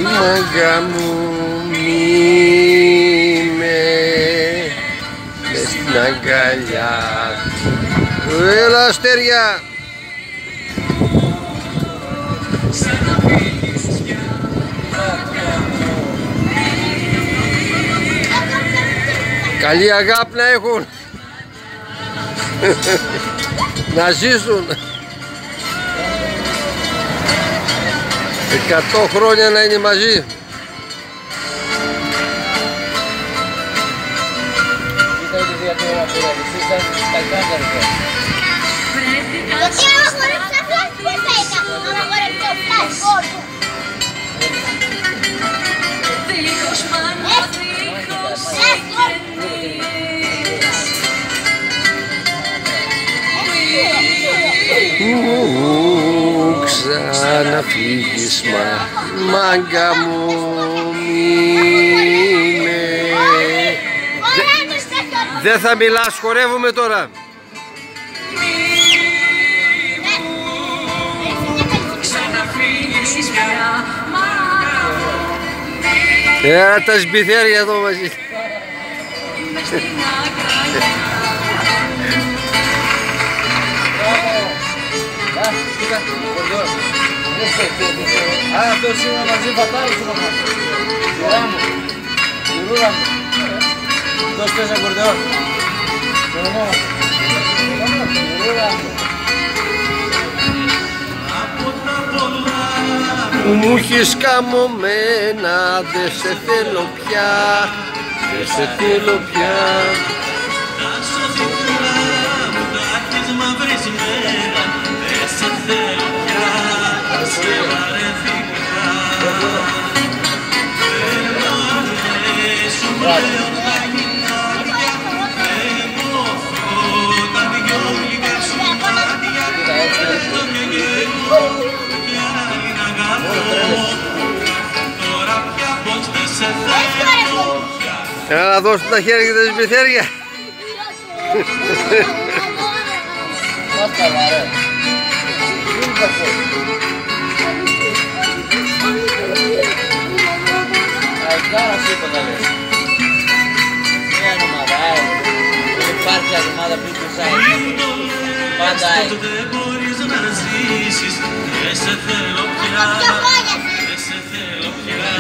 Μάγκα μου μη μες στην αγκαλιά. Έλα αστέρια. Καλή αγάπη να έχουν. Να ζήσουν 100 χρόνια να είναι μαζί. Ξαναφύγεις μάγκα μου Δεν θα μιλάς, χορεύουμε τώρα. Τα σμπιθέρια εδώ μαζί. Αυτό σήμερα μαζί πατάρω σου μαμά. Γερά μου, γουρούρα μου. Αυτός παίζει ακορντεόν. Γουρούρα μου. Μου έχεις καμωμένα, δε σε θέλω πια. Δε σε θέλω πια. Τα σωθητά μου τα έχεις μαυρισμένα. Δε σε θέλω πια. Σε βαρεθήκα. Θέλω αρέσουν πλέον τα γυνάρια. Εμόθω τα δυο γλυκά σου μάτια. Θέλω και γελώ κι άλλη να αγαπώ. Τώρα πια πως δεν σε θέλω πια. Έλα να δώσουν τα χέρια και τα σμπιθέρια. Μας καλά ρε. Είναι κακό. Άρα σου είπα τα λες. Μια ομάδα, δεν υπάρχει άλλη ομάδα πριν του Σάιτ. Πάντα έτσι. Δεν μπορείς να ζήσεις. Δεν σε θέλω πια. Δεν σε θέλω πια.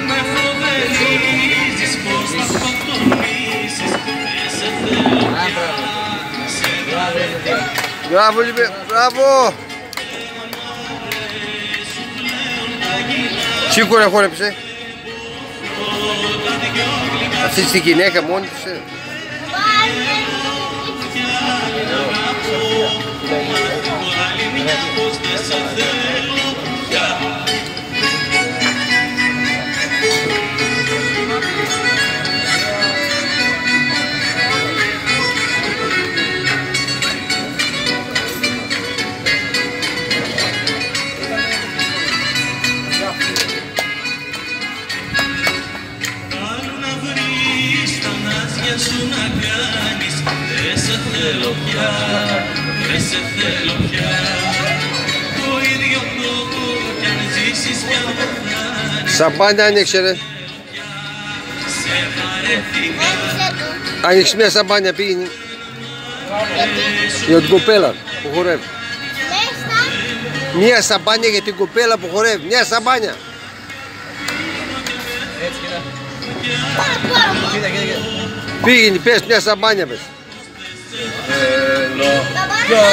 Με φοβερίζεις πως θα σκοτωνίσεις. Δεν σε θέλω πια. Σε βαρεθήκα. Μπράβο, Λιμπέ, μπράβο. Σίγουρα χόρεψε. Αυτή τη γυναίκα μόνη της. Σου να κάνεις. Δεν σε θέλω πια. Δεν σε θέλω πια. Το ίδιο τόπο κι αν ζήσεις κι αν πεθάνεις. Σαμπάνια άνοιξε ρε. Σε βαρεθήκα. Άνοιξε μια σαμπάνια, πήγαινε. Για την κοπέλα που χορεύει. Μια σαμπάνια για την κοπέλα που χορεύει. Μια σαμπάνια. Έτσι κοίτα. Κοίτα. Πήγαινε, πες μια σαμπάνια πες. Θέλω πια.